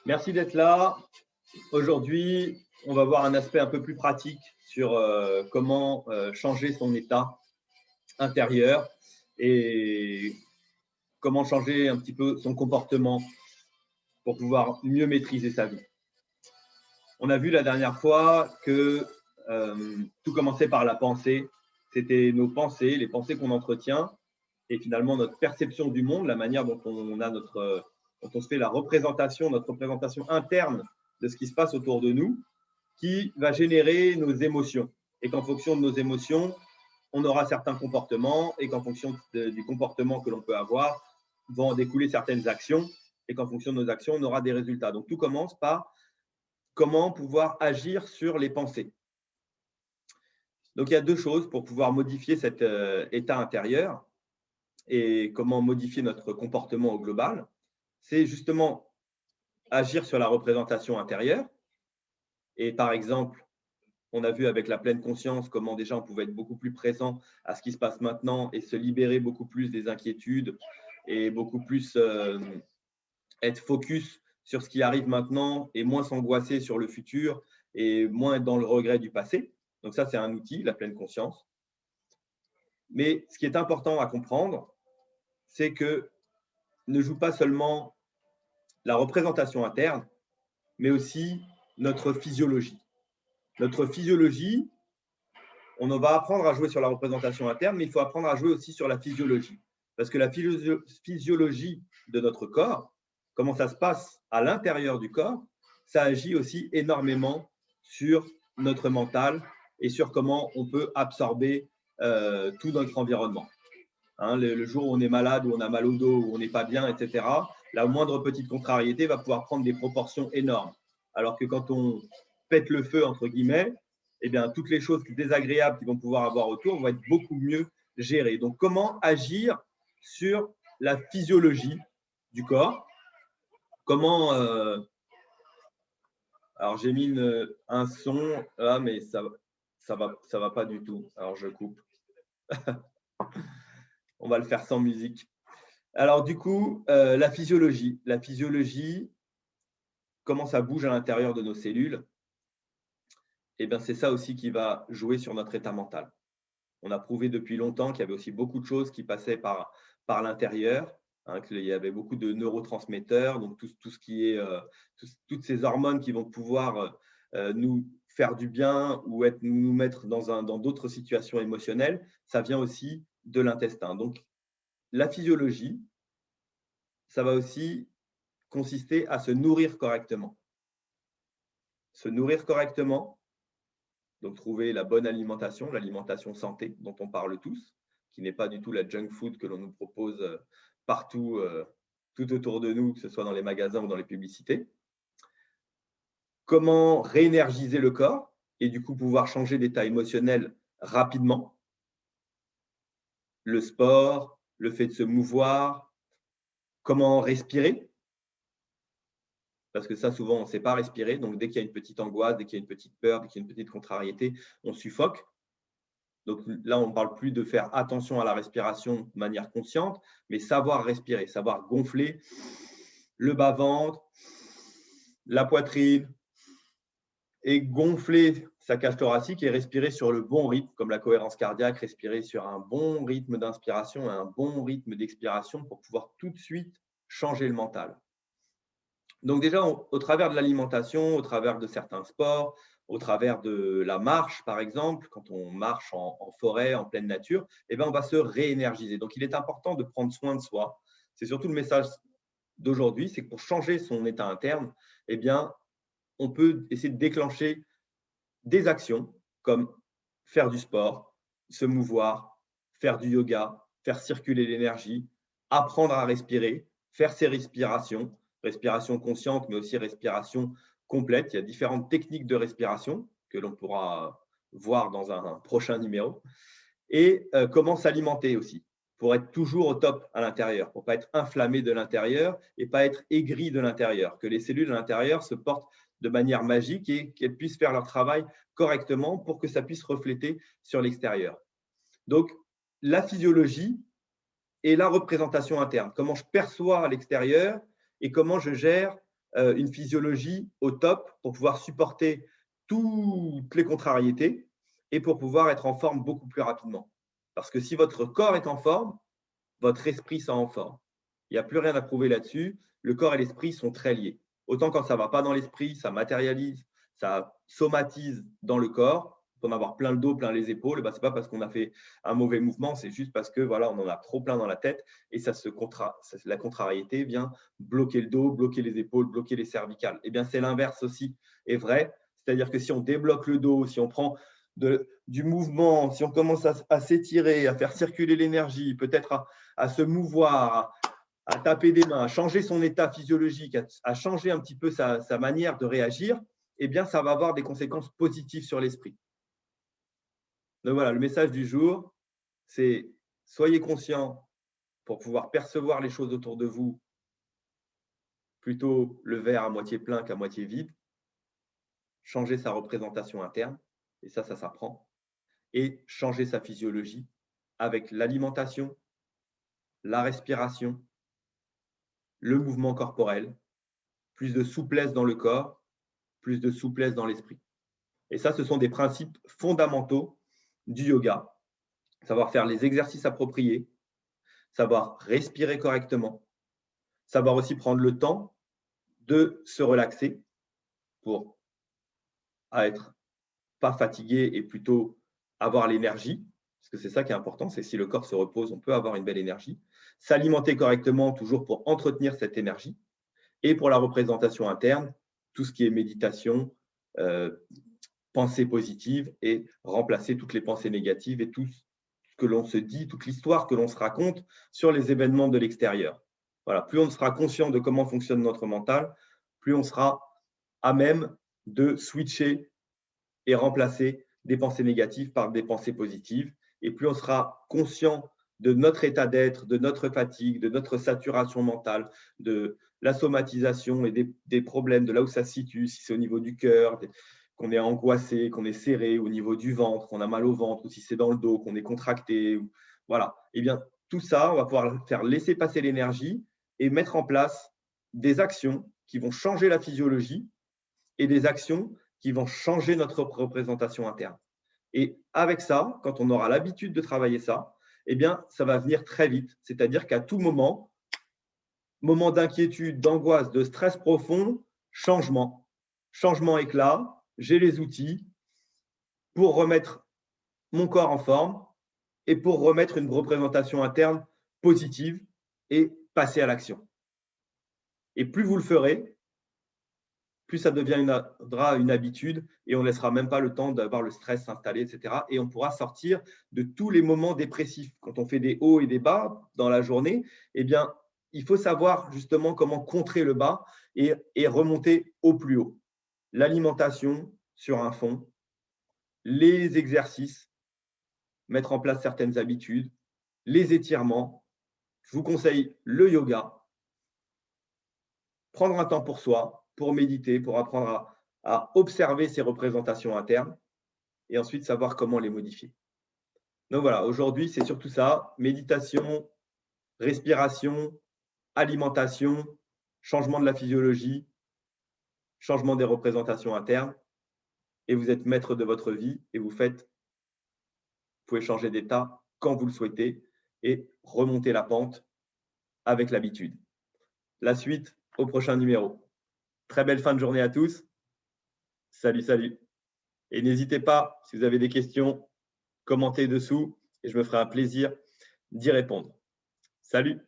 Merci d'être là. Aujourd'hui, on va voir un aspect un peu plus pratique sur comment changer son état intérieur et comment changer un petit peu son comportement pour pouvoir mieux maîtriser sa vie. On a vu la dernière fois que tout commençait par la pensée. C'était nos pensées, les pensées qu'on entretient et finalement notre perception du monde, la manière dont dont on se fait notre représentation interne de ce qui se passe autour de nous, qui va générer nos émotions. Et qu'en fonction de nos émotions, on aura certains comportements et qu'en fonction du comportement que l'on peut avoir, vont en découler certaines actions et qu'en fonction de nos actions, on aura des résultats. Donc tout commence par comment pouvoir agir sur les pensées. Donc il y a deux choses pour pouvoir modifier cet état intérieur et comment modifier notre comportement au global. C'est justement agir sur la représentation intérieure. Et par exemple, on a vu avec la pleine conscience comment déjà on pouvait être beaucoup plus présent à ce qui se passe maintenant et se libérer beaucoup plus des inquiétudes et beaucoup plus être focus sur ce qui arrive maintenant et moins s'angoisser sur le futur et moins être dans le regret du passé. Donc ça, c'est un outil, la pleine conscience. Mais ce qui est important à comprendre, c'est que ne joue pas seulement la représentation interne, mais aussi notre physiologie. Notre physiologie, on va apprendre à jouer sur la représentation interne, mais il faut apprendre à jouer aussi sur la physiologie. Parce que la physiologie de notre corps, comment ça se passe à l'intérieur du corps, ça agit aussi énormément sur notre mental et sur comment on peut absorber tout notre environnement. Hein, le jour où on est malade, où on a mal au dos, où on n'est pas bien, etc., la moindre petite contrariété va pouvoir prendre des proportions énormes. Alors que quand on pète le feu, entre guillemets, eh bien, toutes les choses désagréables qu'ils vont pouvoir avoir autour vont être beaucoup mieux gérées. Donc, comment agir sur la physiologie du corps? Comment alors, j'ai mis un son là, mais ça va pas du tout. Alors, je coupe. On va le faire sans musique. Alors, du coup, la physiologie. La physiologie, comment ça bouge à l'intérieur de nos cellules, eh bien, c'est ça aussi qui va jouer sur notre état mental. On a prouvé depuis longtemps qu'il y avait aussi beaucoup de choses qui passaient par l'intérieur, hein, qu'il y avait beaucoup de neurotransmetteurs, donc tout ce qui est, toutes ces hormones qui vont pouvoir nous faire du bien ou nous mettre dans d'autres situations émotionnelles, ça vient aussi de l'intestin. Donc, la physiologie, ça va aussi consister à se nourrir correctement. Se nourrir correctement, donc trouver la bonne alimentation, l'alimentation santé dont on parle tous, qui n'est pas du tout la junk food que l'on nous propose partout, tout autour de nous, que ce soit dans les magasins ou dans les publicités. Comment réénergiser le corps et du coup pouvoir changer d'état émotionnel rapidement. Le sport, le fait de se mouvoir, comment respirer, parce que ça, souvent, on ne sait pas respirer. Donc, dès qu'il y a une petite angoisse, dès qu'il y a une petite peur, dès qu'il y a une petite contrariété, on suffoque. Donc là, on ne parle plus de faire attention à la respiration de manière consciente, mais savoir respirer, savoir gonfler le bas-ventre, la poitrine et gonfler sa cage thoracique et respirer sur le bon rythme, comme la cohérence cardiaque, respirer sur un bon rythme d'inspiration et un bon rythme d'expiration pour pouvoir tout de suite changer le mental. Donc déjà, au travers de l'alimentation, au travers de certains sports, au travers de la marche, par exemple, quand on marche en forêt, en pleine nature, eh bien, on va se réénergiser. Donc, il est important de prendre soin de soi. C'est surtout le message d'aujourd'hui, c'est que pour changer son état interne, eh bien, on peut essayer de déclencher des actions comme faire du sport, se mouvoir, faire du yoga, faire circuler l'énergie, apprendre à respirer, faire ses respirations, respiration consciente, mais aussi respiration complète. Il y a différentes techniques de respiration que l'on pourra voir dans un prochain numéro. Et comment s'alimenter aussi, pour être toujours au top à l'intérieur, pour ne pas être inflammé de l'intérieur et pas être aigri de l'intérieur, que les cellules à l'intérieur se portent de manière magique et qu'elles puissent faire leur travail correctement pour que ça puisse refléter sur l'extérieur. Donc, la physiologie et la représentation interne, comment je perçois à l'extérieur et comment je gère une physiologie au top pour pouvoir supporter toutes les contrariétés et pour pouvoir être en forme beaucoup plus rapidement. Parce que si votre corps est en forme, votre esprit sera en forme. Il n'y a plus rien à prouver là-dessus. Le corps et l'esprit sont très liés. Autant quand ça ne va pas dans l'esprit, ça matérialise, ça somatise dans le corps. On peut en avoir plein le dos, plein les épaules. Ce n'est pas parce qu'on a fait un mauvais mouvement, c'est juste parce que voilà, on en a trop plein dans la tête et la contrariété vient bloquer le dos, bloquer les épaules, bloquer les cervicales. Eh bien, c'est l'inverse aussi est vrai. C'est-à-dire que si on débloque le dos, si on prend du mouvement, si on commence à s'étirer, à faire circuler l'énergie, peut-être à se mouvoir, à taper des mains, à changer son état physiologique, à changer un petit peu sa manière de réagir, eh bien, ça va avoir des conséquences positives sur l'esprit. Donc voilà, le message du jour, c'est soyez conscient pour pouvoir percevoir les choses autour de vous, plutôt le verre à moitié plein qu'à moitié vide, changer sa représentation interne, et ça s'apprend, et changer sa physiologie avec l'alimentation, la respiration, le mouvement corporel, plus de souplesse dans le corps, plus de souplesse dans l'esprit. Et ça, ce sont des principes fondamentaux du yoga. Savoir faire les exercices appropriés, savoir respirer correctement, savoir aussi prendre le temps de se relaxer pour être pas fatigué et plutôt avoir l'énergie, parce que c'est ça qui est important, c'est si le corps se repose, on peut avoir une belle énergie. S'alimenter correctement, toujours pour entretenir cette énergie. Et pour la représentation interne, tout ce qui est méditation, pensée positive et remplacer toutes les pensées négatives et tout ce que l'on se dit, toute l'histoire que l'on se raconte sur les événements de l'extérieur. Voilà, plus on sera conscient de comment fonctionne notre mental, plus on sera à même de switcher et remplacer des pensées négatives par des pensées positives. Et plus on sera conscient de notre état d'être, de notre fatigue, de notre saturation mentale, de la somatisation et des problèmes, de là où ça se situe, si c'est au niveau du cœur, qu'on est angoissé, qu'on est serré, au niveau du ventre, qu'on a mal au ventre, ou si c'est dans le dos, qu'on est contracté. Voilà. Eh bien, tout ça, on va pouvoir faire laisser passer l'énergie et mettre en place des actions qui vont changer la physiologie et des actions qui vont changer notre représentation interne. Et avec ça, quand on aura l'habitude de travailler ça, eh bien, ça va venir très vite. C'est-à-dire qu'à tout moment, moment d'inquiétude, d'angoisse, de stress profond, changement. Changement éclat, j'ai les outils pour remettre mon corps en forme et pour remettre une représentation interne positive et passer à l'action. Et plus vous le ferez, plus ça deviendra une habitude et on ne laissera même pas le temps d'avoir le stress s'installer, etc. Et on pourra sortir de tous les moments dépressifs. Quand on fait des hauts et des bas dans la journée, eh bien, il faut savoir justement comment contrer le bas et remonter au plus haut. L'alimentation sur un fond, les exercices, mettre en place certaines habitudes, les étirements. Je vous conseille le yoga, prendre un temps pour soi, pour méditer, pour apprendre à observer ses représentations internes et ensuite savoir comment les modifier. Donc voilà, aujourd'hui, c'est surtout ça, méditation, respiration, alimentation, changement de la physiologie, changement des représentations internes, et vous êtes maître de votre vie et vous pouvez changer d'état quand vous le souhaitez et remonter la pente avec l'habitude. La suite au prochain numéro. Très belle fin de journée à tous. Salut, salut. Et n'hésitez pas, si vous avez des questions, commentez dessous et je me ferai un plaisir d'y répondre. Salut!